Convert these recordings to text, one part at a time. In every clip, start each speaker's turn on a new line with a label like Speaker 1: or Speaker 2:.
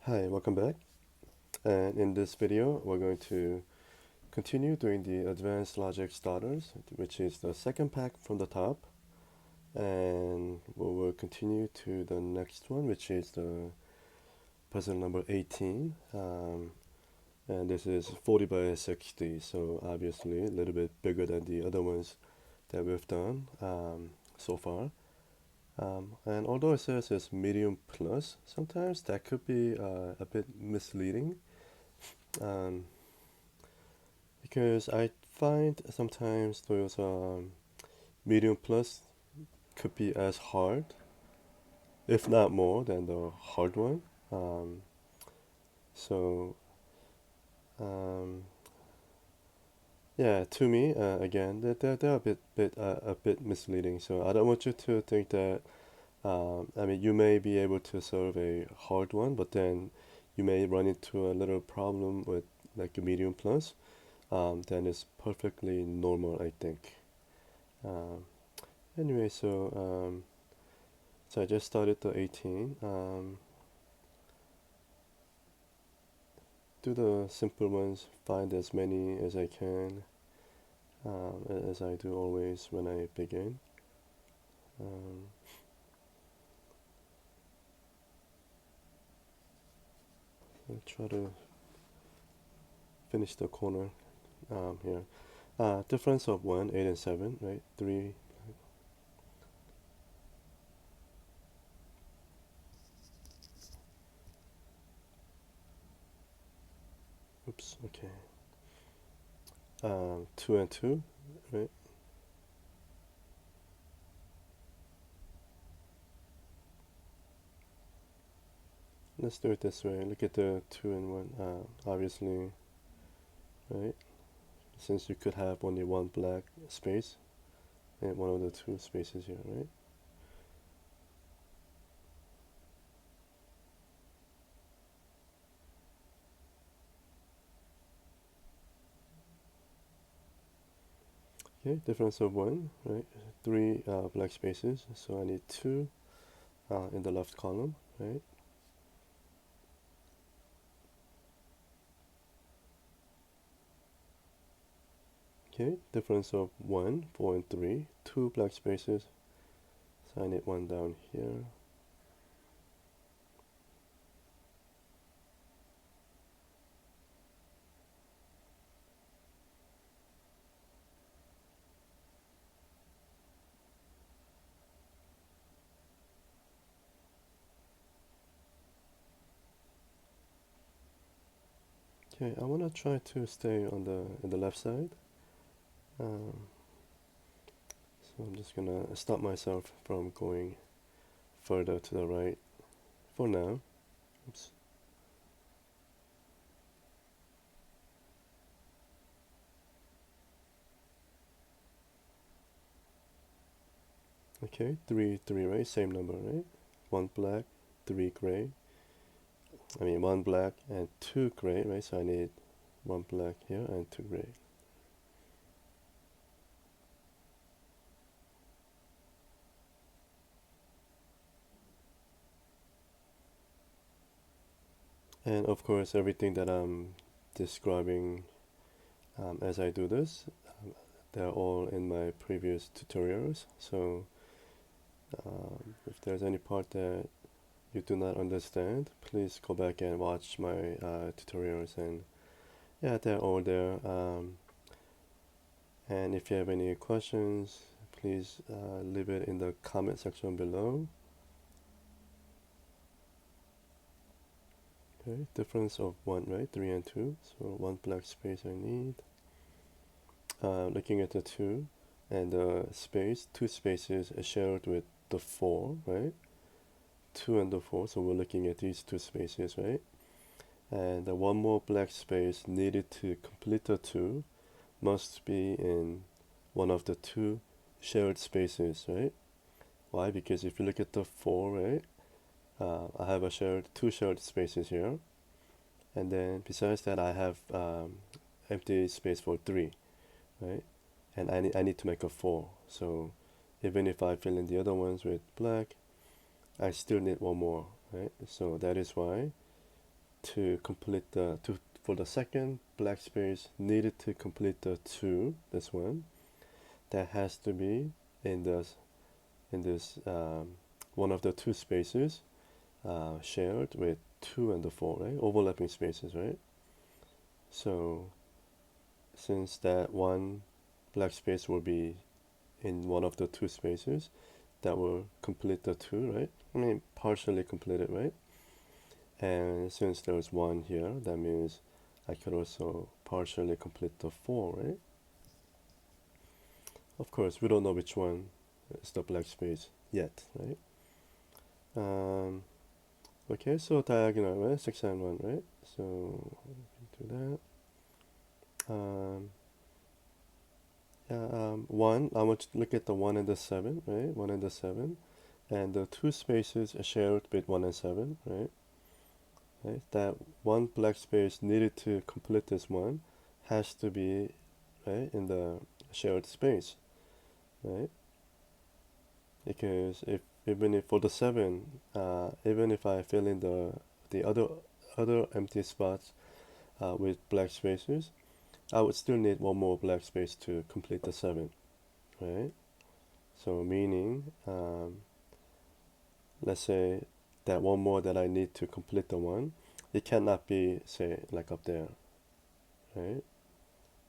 Speaker 1: Hi, welcome back. And in this video, we're going to continue doing the advanced logic starters, which is the second pack from the top. And we will continue to the next one, which is the puzzle number 18. And this is 40 by 60, so obviously a little bit bigger than the other ones that we've done so far. And although it says it's medium plus, sometimes that could be a bit misleading. Um, because I find sometimes those medium plus could be as hard, if not more, than the hard one. Um, so um, yeah, to me, again, they're a bit misleading. So I don't want you to think that. I mean, you may be able to solve a hard one, but then you may run into a little problem with like a medium plus. Then it's perfectly normal, I think. Um, Anyway, so I just started the 18. Do the simple ones, find as many as I can, as I do always when I begin. Um, I'll try to finish the corner here. Difference of 1, 8, and 7, right? 3, oops, okay. 2 and 2, right? Let's do it this way. Look at the 2 and 1, obviously, right? Since you could have only one black space and one of the two spaces here, right? Okay, difference of 1, right? 3 black spaces, so I need 2 in the left column, right? Okay, difference of 1, 4, and 3, 2 black spaces, so I need 1 down here. Okay, I want to try to stay on the left side. Um, so I'm just gonna stop myself from going further to the right for now. Oops. Okay, 3, 3, right? Same number, right? 1 black, 3 gray. I mean, 1 black and 2 gray, right? So I need 1 black here and 2 gray. And of course, everything that I'm describing as I do this, they're all in my previous tutorials. So if there's any part that you do not understand, please go back and watch my tutorials. And yeah, they're all there. And if you have any questions, please leave it in the comment section below. Okay, difference of 1, right? 3 and 2. So 1 black space I need. Looking at the 2 and the space, 2 spaces are shared with the 4, right? 2 and the 4, so we're looking at these 2 spaces, right? And the 1 more black space needed to complete the 2 must be in one of the 2 shared spaces, right? Why? Because if you look at the 4, right? I have 2 shared spaces here, and then besides that I have empty space for 3, right? And I need to make a 4, so even if I fill in the other ones with black, I still need one more, right? So that is why to complete for the second black space needed to complete the 2, this one, that has to be in this one of the two spaces shared with 2 and the 4, right? Overlapping spaces, right? So since that one black space will be in one of the two spaces, that will complete the 2, right? I mean, partially complete it, right? And since there's 1 here, that means I could also partially complete the 4, right? Of course, we don't know which one is the black space yet, right? Okay, so diagonal, right? 6 and 1, right? So do that. Yeah, 1, I want to look at the 1 and the 7, right? 1 and the 7. And the two spaces are shared with 1 and 7, right? Right? That one black space needed to complete this one has to be, right, in the shared space, right? Because even if for the 7, even if I fill in the other empty spots with black spaces, I would still need one more black space to complete the 7, right? So meaning, let's say that one more that I need to complete the 1, it cannot be, say, like up there, right?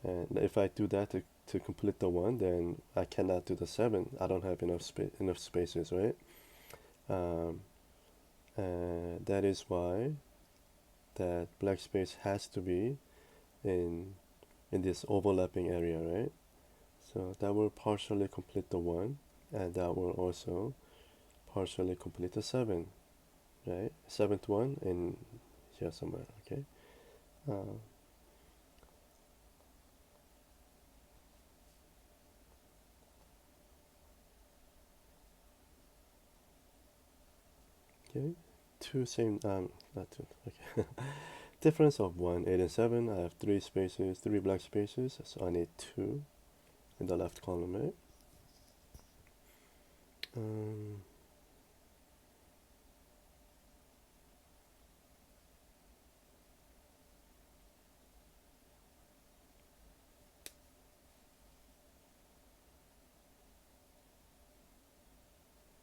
Speaker 1: And if I do that to complete the 1, then I cannot do the 7. I don't have enough spaces, right? Um, and that is why that black space has to be in this overlapping area, right? So that will partially complete the 1, and that will also partially complete the 7, right? 7th one in here somewhere, okay? Uh, okay, two same, not two, okay. Difference of 1, 8, and 7. I have 3 spaces, 3 black spaces, so I need 2 in the left column, right? Um,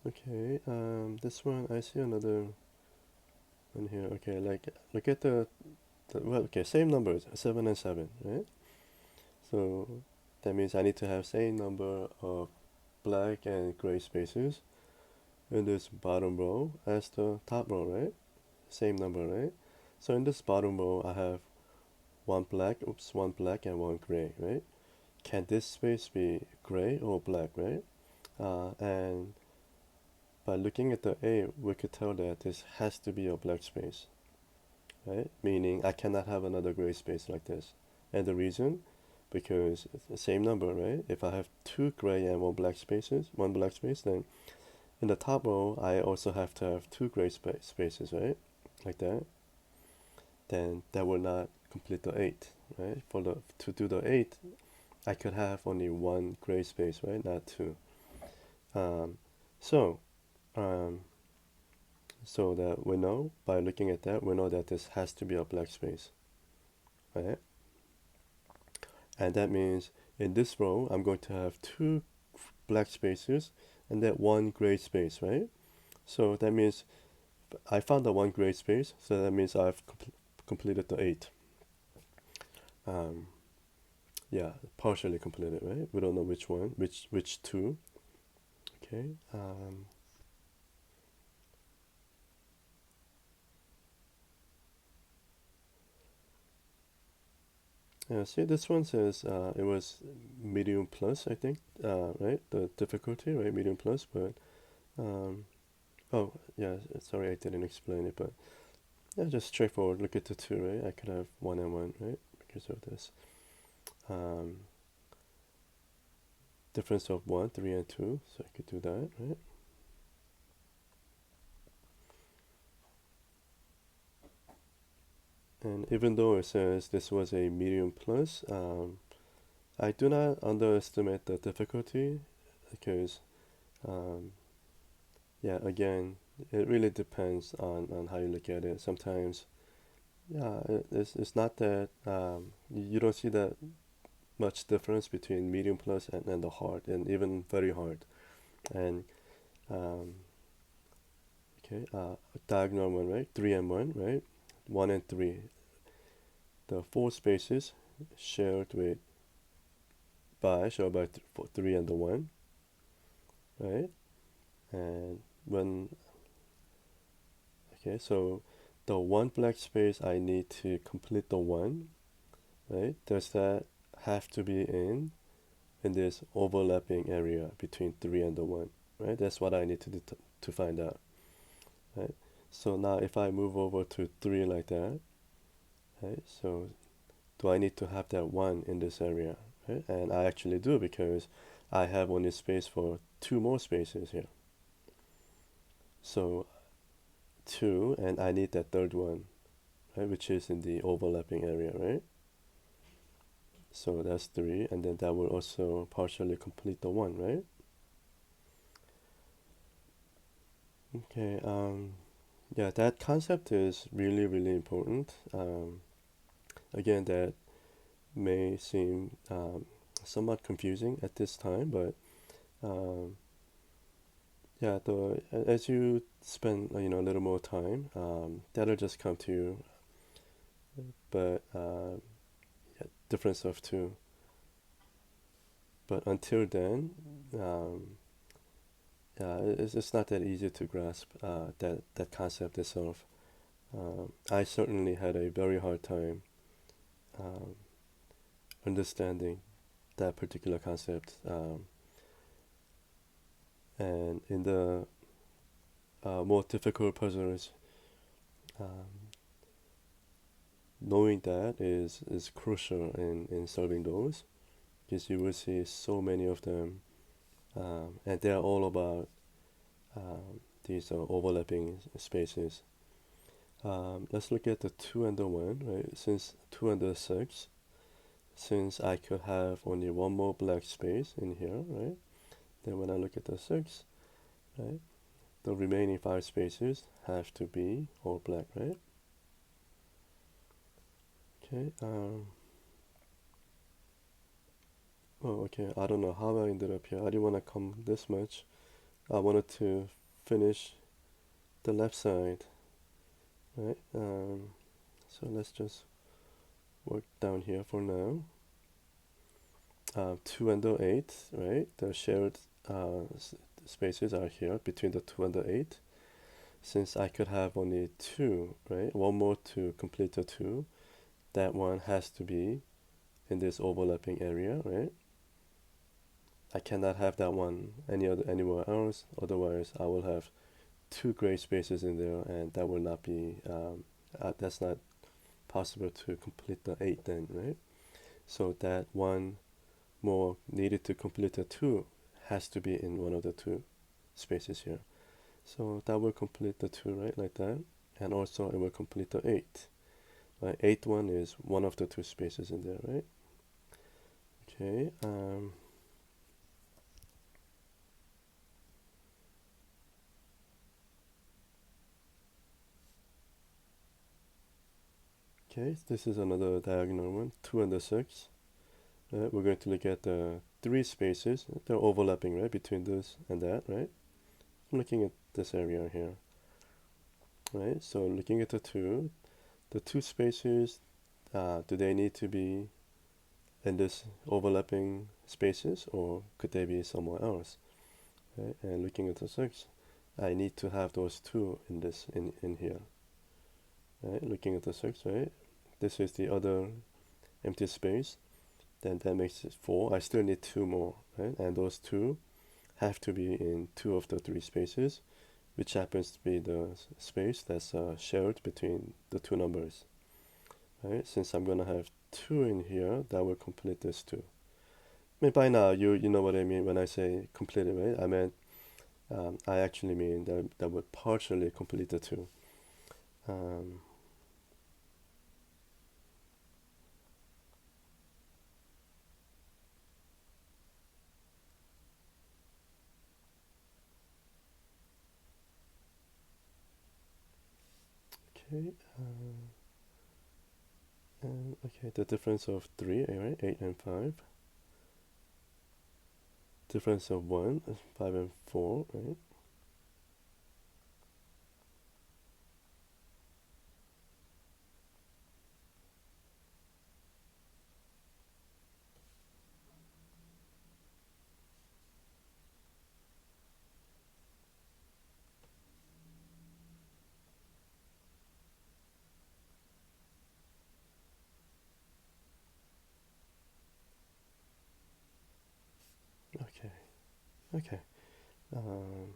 Speaker 1: okay, this one, I see another one here. Okay, like, look at well, okay, same numbers, 7 and 7, right? So that means I need to have same number of black and gray spaces in this bottom row as the top row, right? Same number, right? So in this bottom row, I have one black and one gray, right? Can this space be gray or black, right? And by looking at the A, we could tell that this has to be a black space, right? Meaning I cannot have another gray space like this. And the reason, because it's the same number, right? If I have 2 gray and one black space, then in the top row, I also have to have 2 gray spaces, right? Like that. Then that will not complete the 8, right? To do the 8, I could have only 1 gray space, right? Not 2. Um, so, um, so that we know, by looking at that, we know that this has to be a black space, right? And that means in this row, I'm going to have 2 black spaces and that 1 gray space, right? So that means I found the 1 gray space, so that means I've completed the 8. Um, yeah, partially completed, right? We don't know which one, which 2. Okay. Yeah, see, this one says it was medium plus, I think, right? The difficulty, right? Medium plus, but um, oh, yeah, sorry, I didn't explain it, but yeah, just straightforward. Look at the 2, right? I could have 1 and 1, right? Because of this. Um, difference of 1, 3, and 2, so I could do that, right? And even though it says this was a medium plus, I do not underestimate the difficulty because, um, yeah, again, it really depends on how you look at it. Sometimes Yeah, it's not that you don't see that much difference between medium plus and the hard and even very hard. And um, okay, diagonal one, right? 3 and 1, right? 1 and 3. The four spaces shared with shared by 3 and the 1, right? And when okay, so the one black space I need to complete the 1, right? Does that have to be in this overlapping area between 3 and the 1, right? That's what I need to find out, right? So now if I move over to 3 like that, right? So do I need to have that 1 in this area, right? And I actually do because I have only space for two more spaces here. So 2, and I need that third one, right? Which is in the overlapping area, right? So that's 3, and then that will also partially complete the 1, right? Okay, yeah, that concept is really, really important. Again, that may seem somewhat confusing at this time, but um, yeah, as you spend a little more time, that'll just come to you. But yeah, difference of two. But until then, um, yeah, it's not that easy to grasp that concept itself. I certainly had a very hard time um, understanding that particular concept. And in the more difficult puzzles, um, knowing that is crucial in solving those, because you will see so many of them, and they're all about these overlapping spaces. Let's look at the 2 and the 1, right? Since 2 and the 6, since I could have only one more black space in here, right? Then when I look at the 6, right, the remaining 5 spaces have to be all black, right? Okay. Oh, okay. I don't know how I ended up here. I didn't want to come this much. I wanted to finish the left side, right? So let's just work down here for now. 2 and the 8, right? The shared spaces are here between the 2 and the 8. Since I could have only two, right? One more to complete the two. That one has to be in this overlapping area, right? I cannot have that one anywhere else. Otherwise, I will have two gray spaces in there, and that will not be. That's not possible to complete the 8 then, right? So that one more needed to complete the 2 has to be in one of the two spaces here. So that will complete the 2, right, like that. And also it will complete the 8. Right, 8th one is one of the two spaces in there, right? Okay. Okay, this is another diagonal one, 2 and the 6. Right, we're going to look at the three spaces. They're overlapping, right, between this and that, right? I'm looking at this area here, right? So looking at the two spaces, do they need to be in this overlapping spaces, or could they be somewhere else, right? And looking at the 6, I need to have those two in here, right? Looking at the 6, right? This is the other empty space. Then that makes it 4. I still need two more, right? And those two have to be in two of the three spaces, which happens to be the space that's shared between the two numbers, right? Since I'm gonna have 2 in here, that will complete this 2. I mean, by now you know what I mean when I say completed, right? I meant I actually mean that would partially complete the 2. Um, okay. And okay, the difference of 3, right? 8 and 5. Difference of 1 is 5 and 4, right? Okay, okay. Um,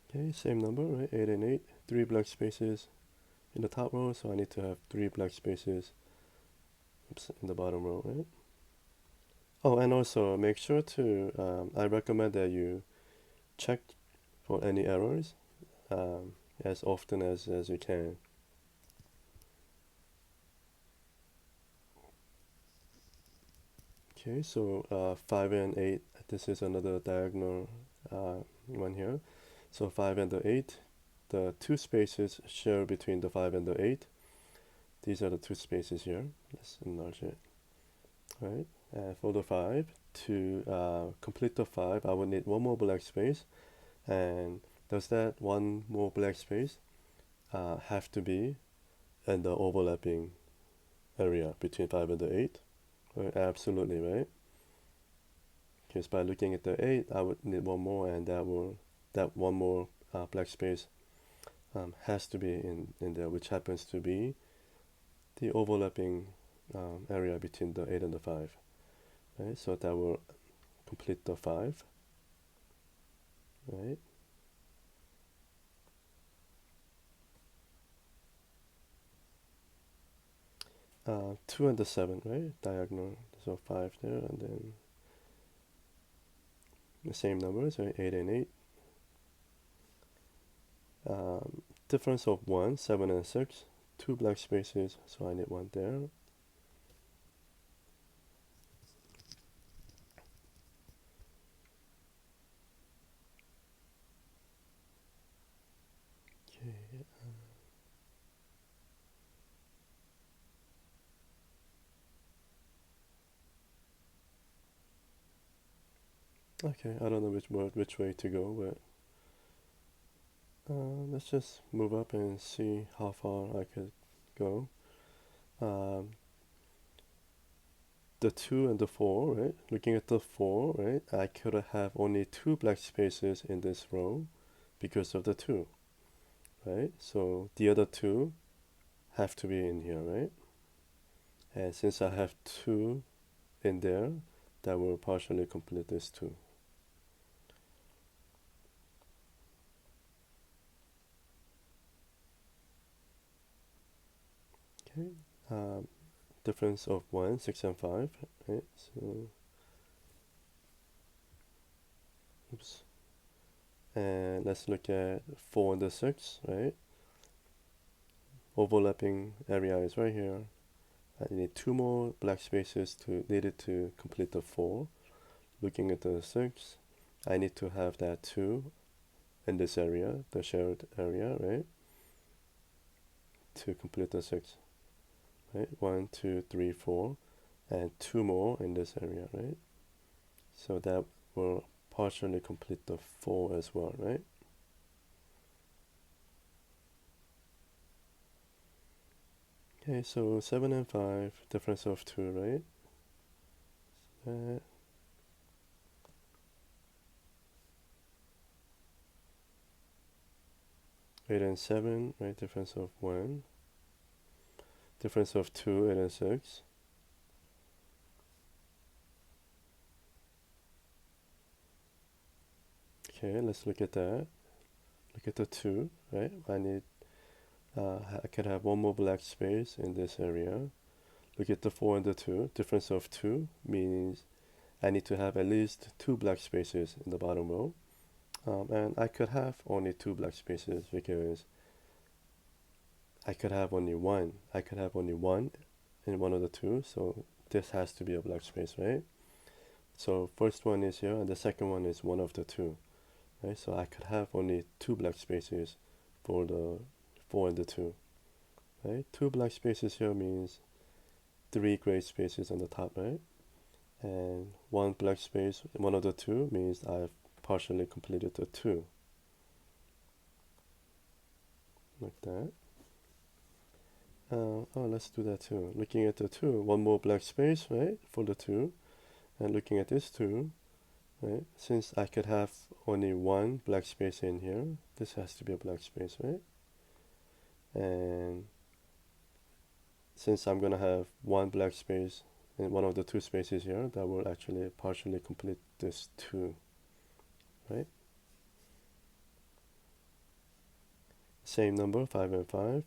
Speaker 1: okay, same number, right? 8 and 8. 3 black spaces in the top row, so I need to have 3 black spaces, oops, in the bottom row, right? Oh, and also make sure to, I recommend that you check for any errors um, as often as you can. Okay, so 5 and 8, this is another diagonal one here. So 5 and the 8, the two spaces share between the 5 and the 8. These are the two spaces here. Let's enlarge it. Right? And for the 5, to complete the 5, I would need one more black space. And does that one more black space have to be in the overlapping area between 5 and the 8? Right? Absolutely, right? Because by looking at the 8, I would need one more, and that one more black space has to be in there, which happens to be the overlapping area between the 8 and the 5. Right? So that will complete the 5. Right? 2 and the 7, right? Diagonal. So 5 there, and then the same numbers, right? 8 and 8. Difference of 1, 7 and 6. 2 black spaces, so I need one there. Okay. Okay, I don't know which way to go, but let's just move up and see how far I could go. Um, the 2 and the 4, right? Looking at the 4, right? I could have only 2 black spaces in this row because of the 2, right? So the other 2 have to be in here, right? And since I have 2 in there, that will partially complete this 2. Okay. Um, difference of 1, 6 and 5, right? So, oops. And let's look at 4 and the 6, right? Overlapping area is right here. I need 2 more black spaces needed to complete the 4. Looking at the 6, I need to have that 2 in this area, the shared area, right? To complete the 6, right? 1, 2, 3, 4, and 2 more in this area, right? So that will partially complete the 4 as well, right? Okay, so 7 and 5, difference of 2, right? Uh, 8 and 7, right? Difference of 1. Difference of 2, 8 and 6. Okay, let's look at that. Look at the 2, right? I could have one more black space in this area. Look at the 4 and the 2. Difference of 2 means I need to have at least 2 black spaces in the bottom row. And I could have only 2 black spaces because I could have only one. I could have only one in one of the two, so this has to be a black space, right? So first one is here, and the second one is one of the two, right? So I could have only two black spaces for the 4 and the 2, right? Two black spaces here means three gray spaces on the top, right? And one black space, one of the two, means I've partially completed the 2, like that. Oh, let's do that too. Looking at the 2, one more black space, right, for the 2, and looking at this 2, right, since I could have only one black space in here, this has to be a black space, right? And since I'm gonna have one black space in one of the two spaces here, that will actually partially complete this 2, right? Same number, 5 and 5.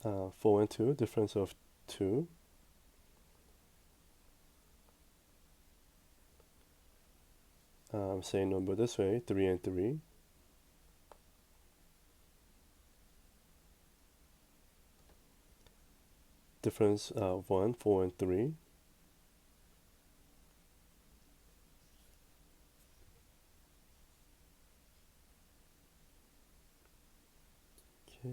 Speaker 1: Uh, 4 and 2, difference of 2. Same number this way, 3 and 3. Difference of 1, 4 and 3. Okay.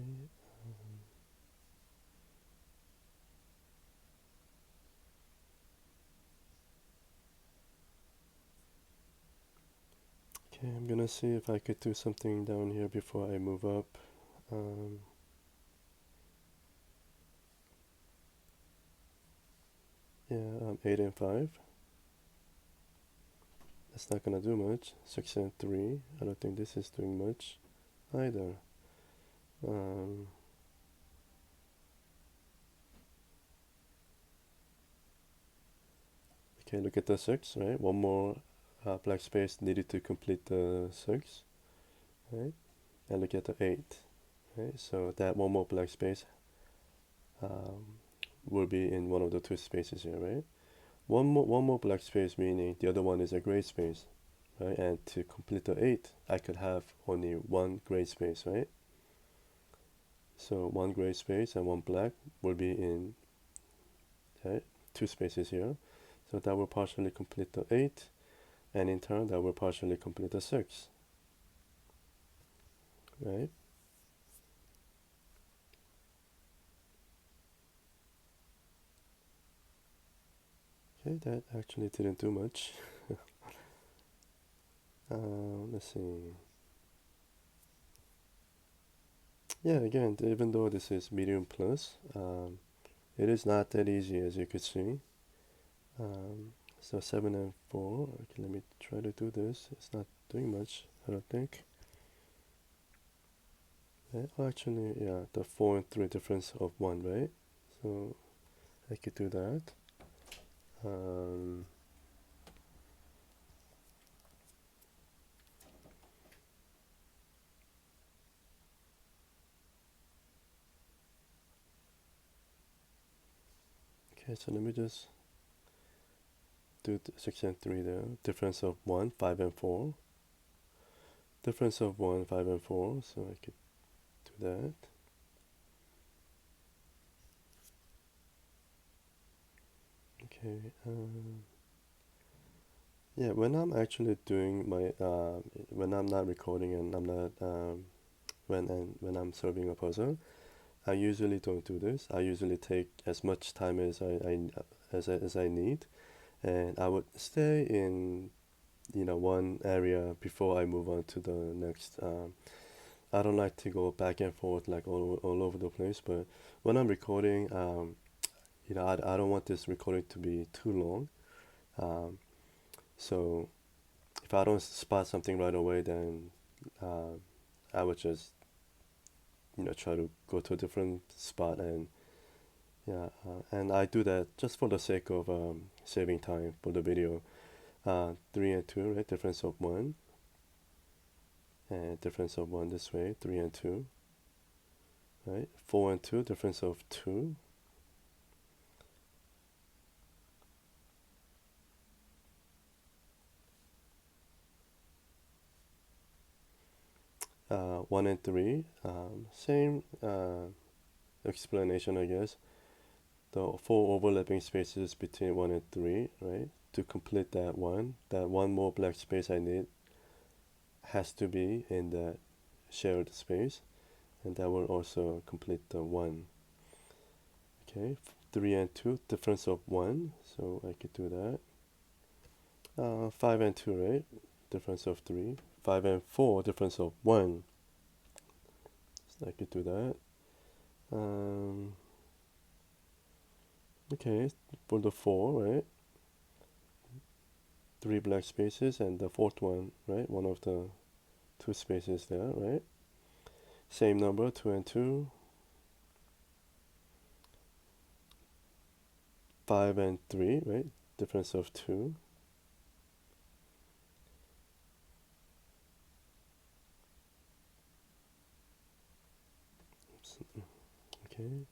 Speaker 1: Okay, I'm gonna see if I could do something down here before I move up. Um, yeah, 8 and 5. That's not gonna do much. 6 and 3. I don't think this is doing much either. Um, okay, look at the 6, right? One more black space needed to complete the 6, right? And look at the 8, right? So that one more black space um, will be in one of the two spaces here, right? One more black space, meaning the other one is a gray space, right? And to complete the 8, I could have only one gray space, right? So one gray space and one black will be in, right, two spaces here. So that will partially complete the 8, and in turn that will partially complete the 6, right? Okay, that actually didn't do much. Let's see. Yeah, again, even though this is medium plus, it is not that easy, as you could see. So 7 and 4. Okay, let me try to do this. It's not doing much, I don't think. Yeah, oh, actually, yeah, the 4 and 3 difference of 1, right? So I could do that. Um, okay, so let me just do 6 and 3 there. Difference of 1, 5 and 4. Difference of 1, 5 and 4, so I could do that. Okay, yeah, when I'm actually doing my, when I'm not recording and I'm not, when I'm solving a puzzle, I usually don't do this. I usually take as much time as as I need, and I would stay in, one area before I move on to the next. I don't like to go back and forth like all over the place, but when I'm recording, I don't want this recording to be too long. Um, so if I don't spot something right away, then uh, I would just, try to go to a different spot, and yeah, and I do that just for the sake of saving time for the video. 3 and 2, right? Difference of 1, and difference of 1 this way, 3 and 2, right? 4 and 2, difference of 2. 1 and 3, same explanation, I guess. The 4 overlapping spaces between 1 and 3, right? To complete that one more black space I need has to be in that shared space, and that will also complete the 1. Okay, 3 and 2, difference of 1, so I could do that. 5 and 2, right? Difference of 3. 5 and 4, difference of 1. So I could do that. Okay, for the 4, right? 3 black spaces and the fourth one, right? One of the 2 spaces there, right? Same number, 2 and 2. 5 and 3, right? Difference of 2. Okay,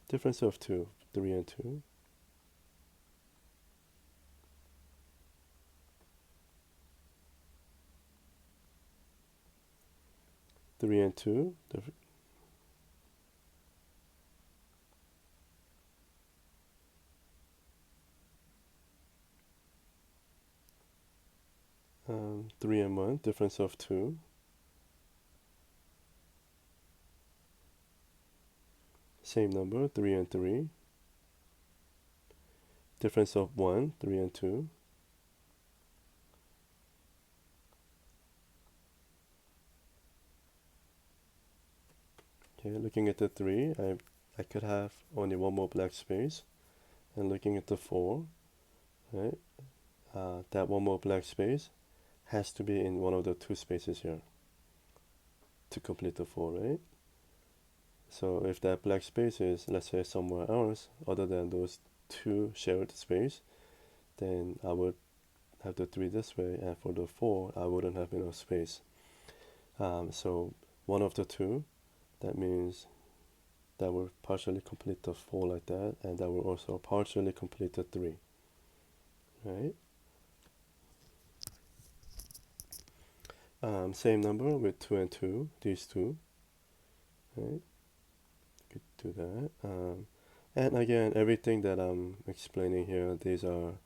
Speaker 1: difference of 2, 3 and 2. 3 and 2. 3 and 1, difference of 2. Same number, 3 and 3. Difference of 1, 3 and 2. Okay, looking at the 3, I could have only one more black space. And looking at the 4, right? That one more black space has to be in one of the 2 spaces here to complete the 4, right? So if that black space is, let's say, somewhere else other than those 2 shared space, then I would have the 3 this way, and for the 4, I wouldn't have enough space. So one of the 2, that means that will partially complete the 4 like that, and that will also partially complete the 3, right? Same number with 2 and 2, these 2, right? Could do that. And again, everything that I'm explaining here, these are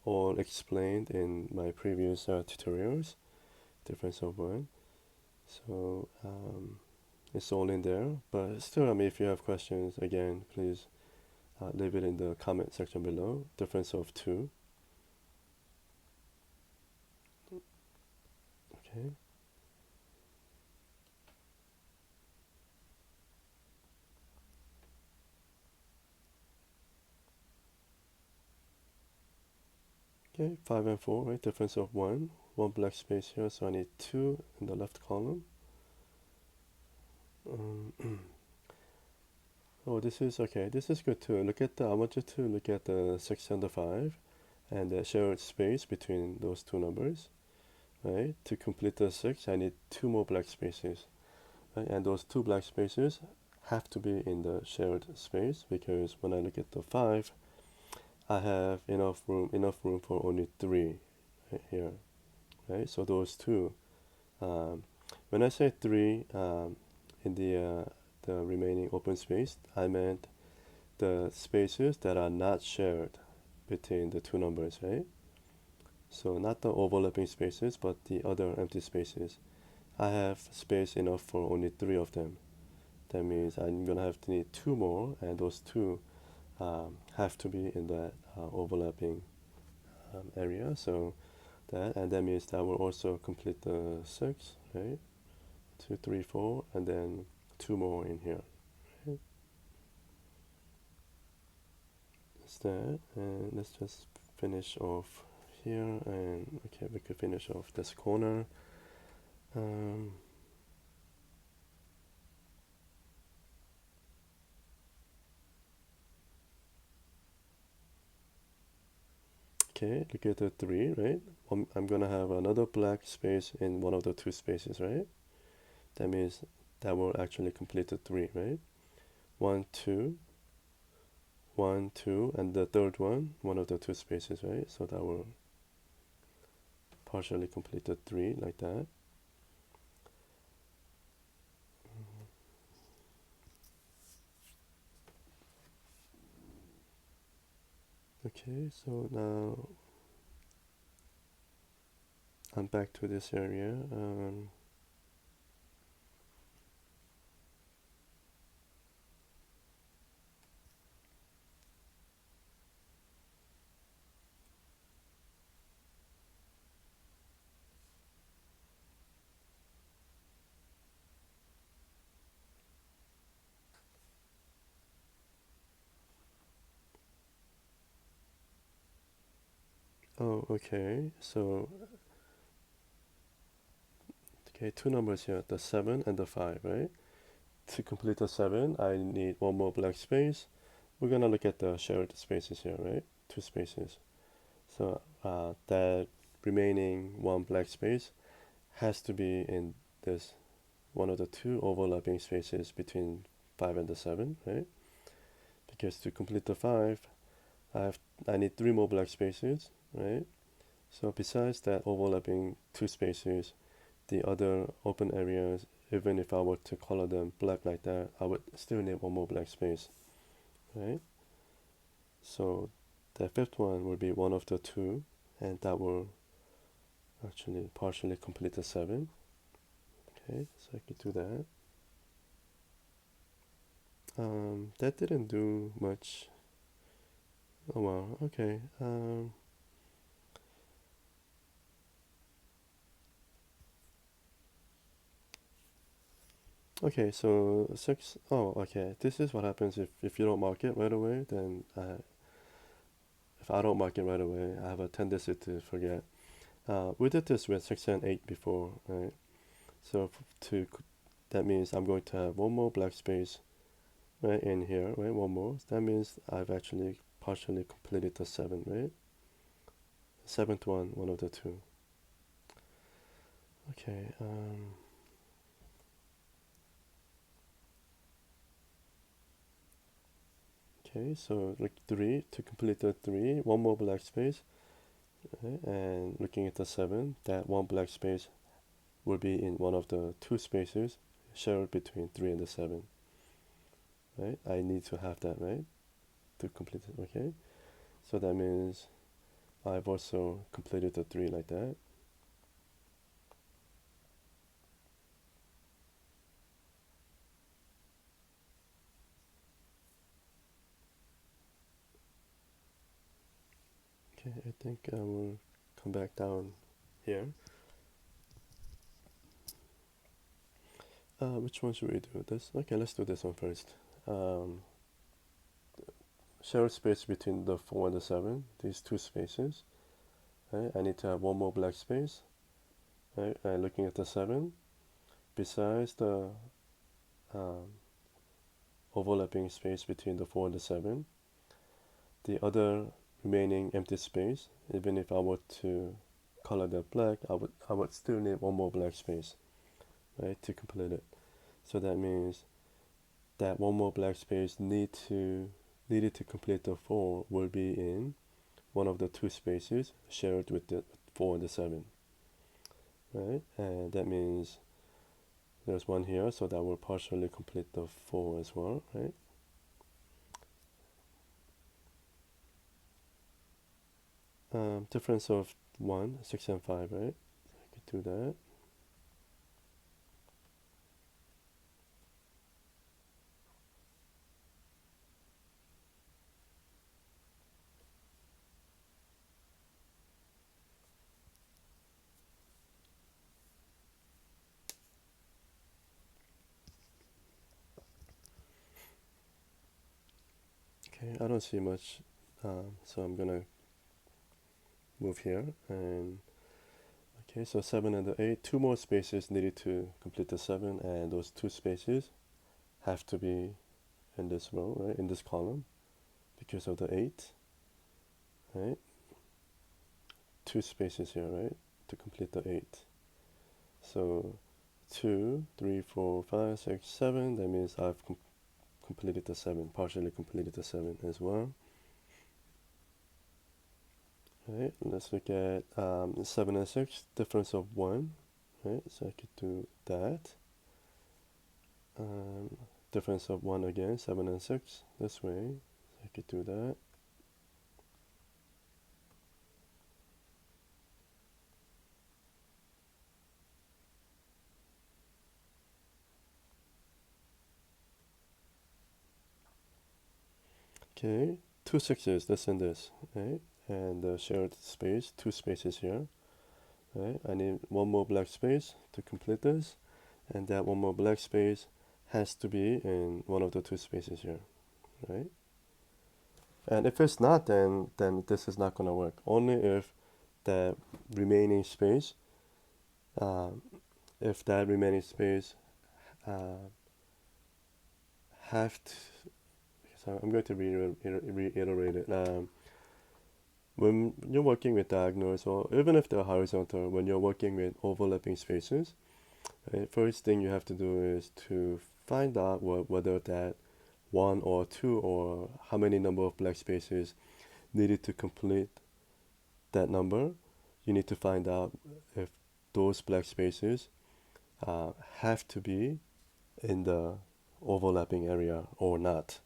Speaker 1: all explained in my previous tutorials, difference of 1. So it's all in there, but still, I mean, if you have questions, again, please leave it in the comment section below. Difference of 2. Okay. Okay, 5 and 4, right? Difference of 1. One black space here, so I need 2 in the left column. Oh, this is okay. This is good too. I want you to look at the 6 and the 5 and the shared space between those 2 numbers, right? To complete the 6, I need 2 more black spaces, right? And those 2 black spaces have to be in the shared space, because when I look at the 5, I have enough room for only 3 right here, right? So those 2, when I say 3 in the remaining open space, I meant the spaces that are not shared between the 2 numbers, right? So not the overlapping spaces, but the other empty spaces. I have space enough for only 3 of them. That means I'm gonna have to need 2 more, and those 2 have to be in that overlapping area. So and that means that will also complete the 6, right? 2, 3, 4, and then 2 more in here. Right? That's that, and let's just finish off here, and okay, we could finish off this corner. Okay, look at the 3, right? I'm gonna have another black space in one of the 2 spaces, right? That means that will actually complete the 3, right? 1, 2, 1, 2, and the third one of the 2 spaces, right? So that will partially complete the 3 like that. Okay, so now I'm back to this area. Oh, okay. So, okay, two numbers here, the 7 and the 5, right? To complete the 7, I need one more black space. We're gonna look at the shared spaces here, right? Two spaces. So that remaining one black space has to be in this one of the two overlapping spaces between 5 and the 7, right? Because to complete the 5, I have I need three more black spaces, right? So besides that overlapping two spaces, the other open areas, even if I were to color them black like that, I would still need one more black space, right? So the fifth one will be one of the two, and that will actually partially complete the 7. Okay, so I could do that. That didn't do much. Oh wow, okay. Okay, so 6. Oh, okay. This is what happens if you don't mark it right away, then if I don't mark it right away, I have a tendency to forget. We did this with 6 and 8 before, right? So that means I'm going to have one more black space right in here, right? One more. So that means I've actually partially completed the 7, right? Seventh one of the two. Okay. Okay. So like 3 to complete the 3, one more black space, right? And looking at the 7, that one black space will be in one of the two spaces shared between 3 and the 7, right? I need to have that, right, to complete it. Okay. So that means I've also completed the 3 like that. Okay, I think I will come back down here. Which one should we do? This? Okay, let's do this one first. Um, Shared space between the 4 and the 7, these two spaces. Right? I need to have one more black space. Right? And looking at the 7, besides the um, overlapping space between the 4 and the 7, the other remaining empty space, even if I were to color that black, I would still need one more black space, right, to complete it. So that means that one more black space needed to complete the 4 will be in one of the two spaces shared with the 4 and the 7, right? And that means there's one here, so that will partially complete the 4 as well, right? Difference of 1, 6 and 5, right? I could do that. Okay, I don't see much, so I'm gonna move here. And okay, so 7 and the 8, two more spaces needed to complete the 7, and those two spaces have to be in this row, right, in this column, because of the 8, right? Two spaces here, right, to complete the 8. So 2, 3, 4, 5, 6, 7, that means I've completed the 7, partially completed the 7 as well. Right, let's look at 7 and 6, difference of 1, right, so I could do that. Um, Difference of 1 again, 7 and 6, this way, so I could do that. Okay, two sixes, this and this, right? And the shared space, two spaces here, right? I need one more black space to complete this, and that one more black space has to be in one of the two spaces here, right? And if it's not, then this is not gonna work. Only if the remaining space, uh, if that remaining space uh, have to. So I'm going to reiterate it. When you're working with diagonals, or even if they're horizontal, when you're working with overlapping spaces, right, first thing you have to do is to find out whether that one or two or how many number of black spaces needed to complete that number. You need to find out if those black spaces have to be in the overlapping area or not,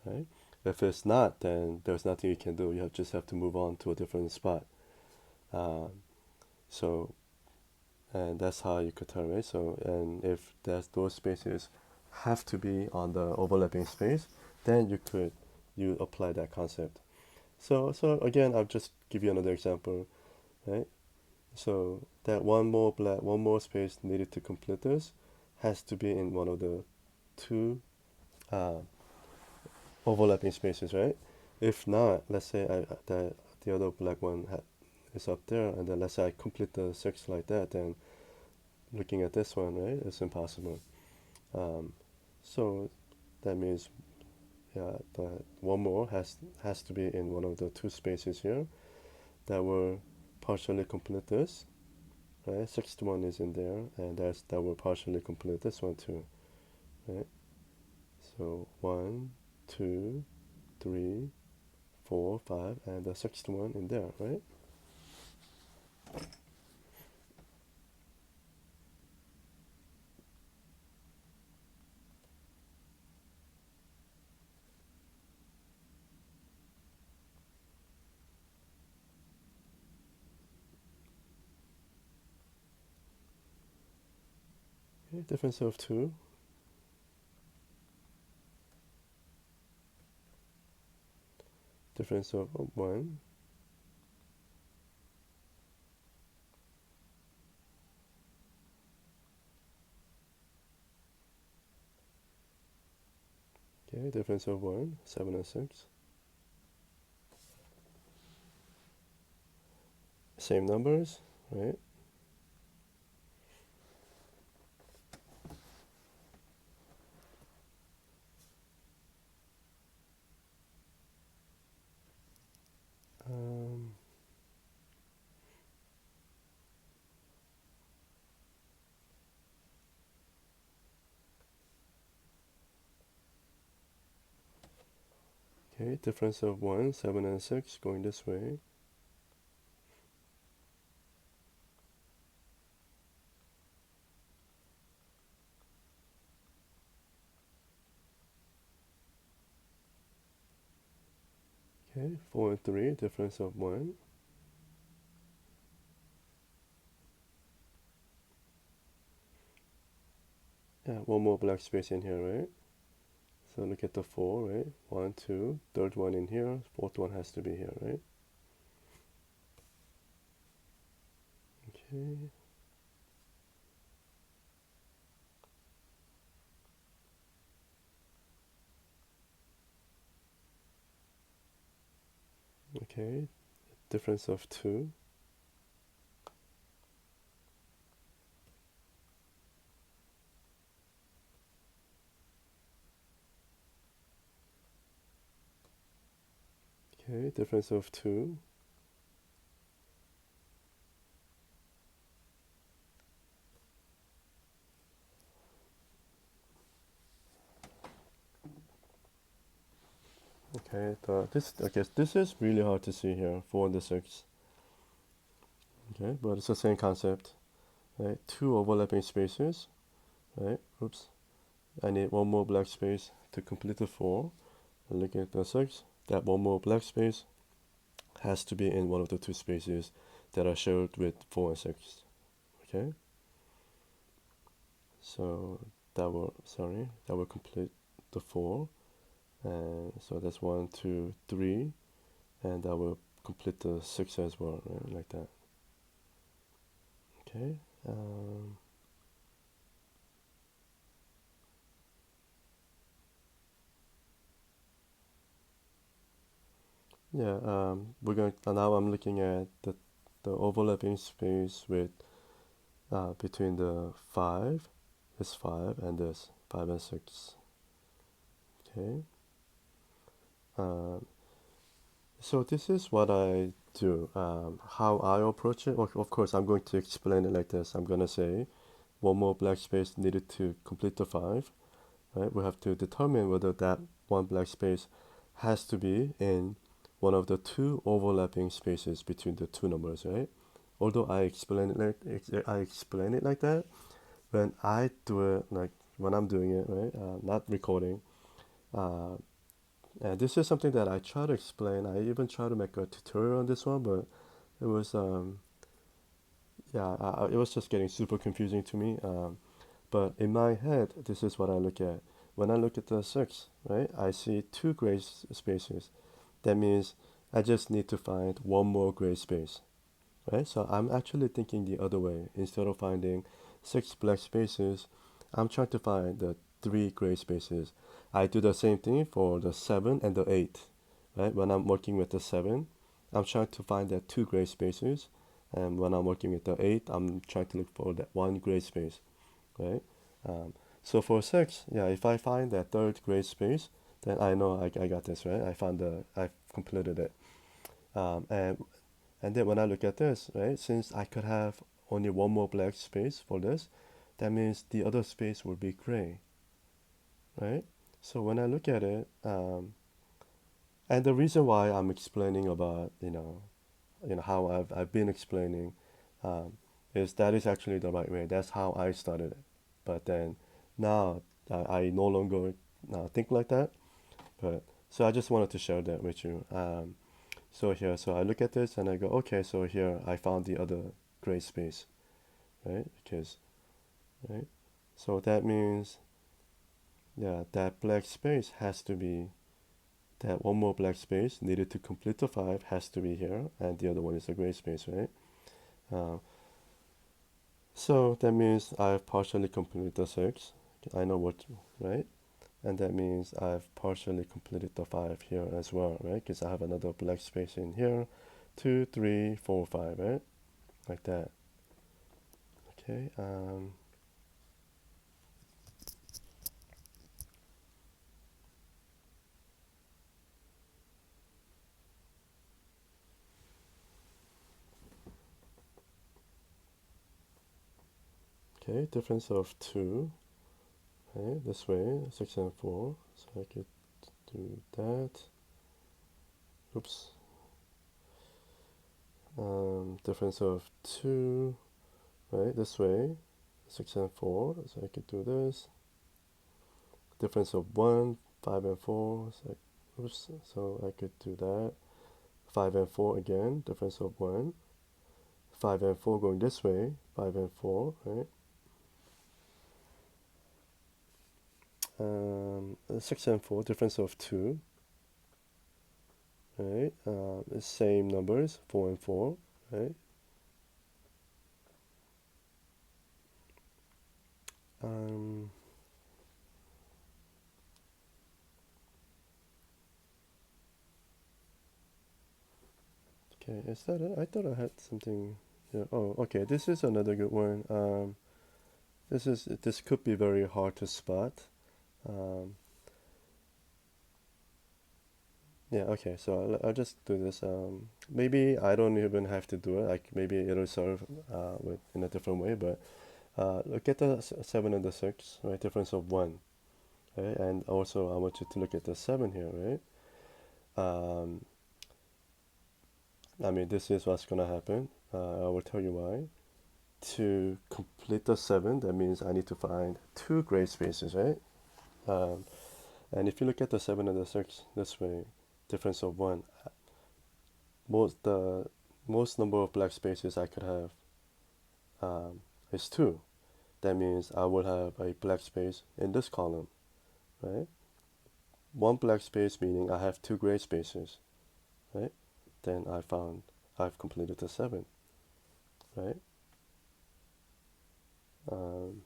Speaker 1: right? If it's not, then there's nothing you can do. Just have to move on to a different spot. Uh, so, and that's how you could tell, right? So, and if those spaces have to be on the overlapping space, then you apply that concept. So again, I'll just give you another example, right? So that one more space needed to complete this has to be in one of the two uh, overlapping spaces, right? If not, let's say the other black one is up there, and then let's say I complete the six like that, then looking at this one, right, it's impossible. Um, so that means, yeah, the one more has to be in one of the two spaces here that will partially complete this, right? Sixth one is in there, and that will partially complete this one too, right? So one, two, three, 4, 5, and the sixth one in there, right? Okay, difference of 2, difference of 1, okay, difference of 1, 7 and 6. Same numbers, right? Um, okay, difference of 1, 7 and 6 going this way. Okay, 4 and 3, difference of 1. Yeah, one more black space in here, right? So look at the 4, right? 1, 2, third one in here, fourth one has to be here, right? Okay. Okay, difference of 2. Okay, difference of 2. Okay, I guess this is really hard to see here, 4 and the 6. Okay, but it's the same concept, right? Two overlapping spaces, right? Oops. I need one more black space to complete the 4. And look at the 6. That one more black space has to be in one of the two spaces that are shared with 4 and 6. Okay? So that will complete the 4. And so that's 1, 2, 3, and that will complete the 6 as well, right? Like that. Okay. Um, yeah. We're going now. I'm looking at the overlapping space with between the 5, this 5, and this 5 and 6. Okay. Um, so this is what I do. How I approach it. Of course, I'm going to explain it like this. I'm gonna say one more black space needed to complete the 5. Right? We have to determine whether that one black space has to be in one of the two overlapping spaces between the two numbers, right? Although I explain it like that, when I do it, like when I'm doing it, right, not recording, uh, and this is something that I try to explain. I even try to make a tutorial on this one, but it was yeah, it was just getting super confusing to me. But in my head, this is what I look at. When I look at the 6, right, I see two gray spaces. That means I just need to find one more gray space, right? So I'm actually thinking the other way. Instead of finding 6 black spaces, I'm trying to find the 3 gray spaces. I do the same thing for the 7 and the 8, right? When I'm working with the 7, I'm trying to find the 2 gray spaces. And when I'm working with the 8, I'm trying to look for that 1 gray space, right? Um, so for 6, yeah, if I find that third gray space, then I know I got this, right? I've completed it. Um, and and then when I look at this, right, since I could have only one more black space for this, that means the other space will be gray, right? So when I look at it, and the reason why I'm explaining about, how I've been explaining, um, is that is actually the right way. That's how I started it. But then now I no longer think like that. But so I just wanted to share that with you. So I look at this and I go, okay, so here I found the other gray space, right? Because, right? So that means, yeah, that black space has to be, that one more black space needed to complete the 5 has to be here, and the other one is a gray space, right? Uh, so that means I've partially completed the 6. I know what, right? And that means I've partially completed the 5 here as well, right? Because I have another black space in here. 2, 3, 4, 5, right? Like that. Okay. Okay, difference of 2. Okay, this way, 6 and 4. So I could do that. Oops. Difference of 2, right, this way, 6 and 4. So I could do this. Difference of 1, 5 and 4. So oops, so I could do that. 5 and 4 again, difference of 1. 5 and 4 going this way, 5 and 4, right? 6 and 4, difference of 2, right? Same numbers, 4 and 4, right? Um, okay, is that it? I thought I had something. Yeah. Oh, okay. This is another good one. This could be very hard to spot. Um, yeah. Okay. So I'll just do this. Maybe I don't even have to do it. Like maybe it'll serve with in a different way. But look at the 7 and the 6, right? Difference of 1, right? And also I want you to look at the 7 here, right? Um, I mean, this is what's gonna happen. I will tell you why. To complete the 7, that means I need to find two gray spaces, right? Um, and if you look at the 7 and the 6 this way, difference of 1, the most number of black spaces I could have is 2. That means I will have a black space in this column, right? one black space, meaning I have two gray spaces, right? Then I've completed the 7, right? Um,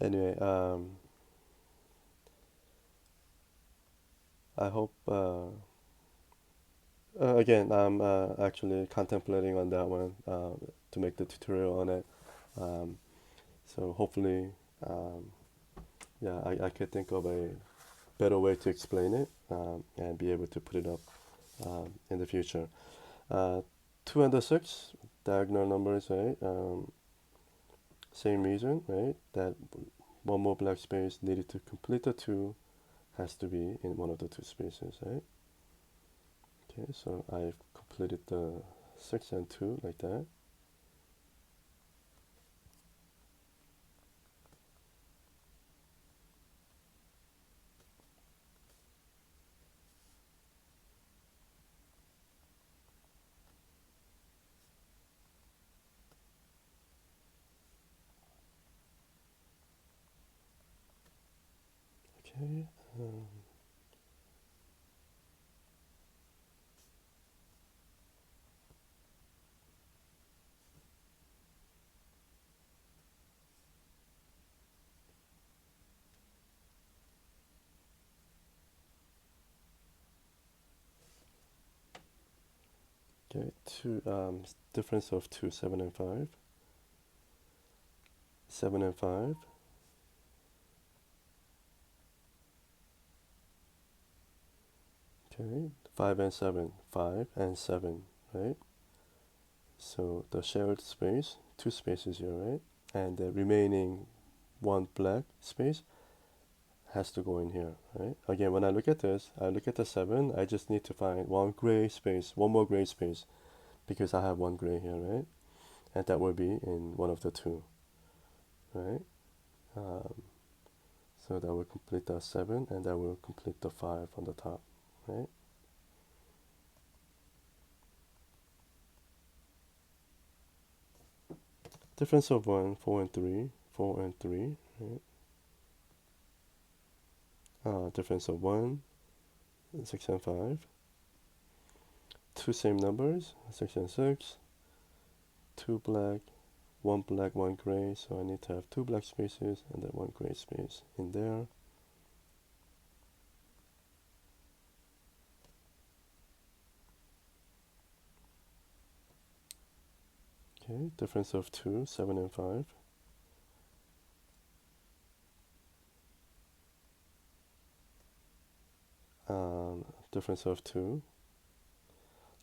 Speaker 1: anyway, I hope, again, I'm actually contemplating on that one to make the tutorial on it. Um, so hopefully, um, yeah, I could think of a better way to explain it and be able to put it up in the future. 2 and the 6, diagonal numbers, right? Same reason, right? That one more black space needed to complete the 2 has to be in one of the 2 spaces, right? Okay, so I've completed the 6 and 2 like that. Okay, okay, difference of 2, 7 and 5. 7 and 5. Okay, 5 and 7. 5 and 7, right? So the shared space, 2 spaces here, right? And the remaining 1 black space has to go in here, right? Again, when I look at this, I look at the 7, I just need to find one gray space, one more gray space, because I have 1 gray here, right? And that will be in one of the 2, right? Um, so that will complete the 7, and that will complete the 5 on the top, right? Difference of 1, 4 and 3, 4 and 3, right? Difference of 1, 6 and 5. 2 same numbers, 6 and 6. 2 black, 1 black, 1 gray, so I need to have 2 black spaces and then 1 gray space in there. Okay, difference of 2, 7 and 5. Difference of 2.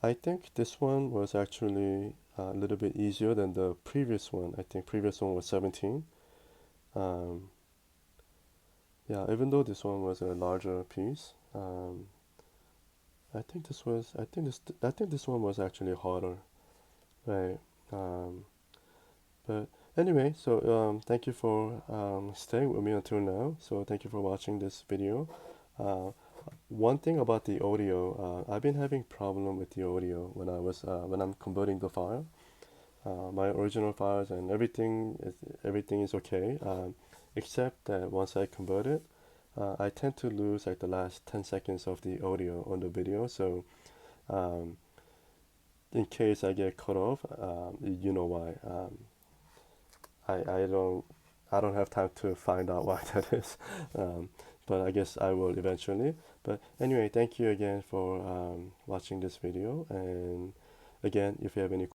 Speaker 1: I think this one was actually a little bit easier than the previous one. I think previous one was 17. Um, yeah, even though this one was a larger piece, I think this one was actually harder, right? Um, but anyway, so thank you for staying with me until now. So thank you for watching this video. Uh, One thing about the audio, I've been having problem with the audio when I'm converting the file. My original files and everything is okay, except that once I convert it, I tend to lose like the last 10 seconds of the audio on the video. So um, in case I get cut off, you know why. I don't have time to find out why that is. Um, but I guess I will eventually. But anyway, thank you again for watching this video. And again, if you have any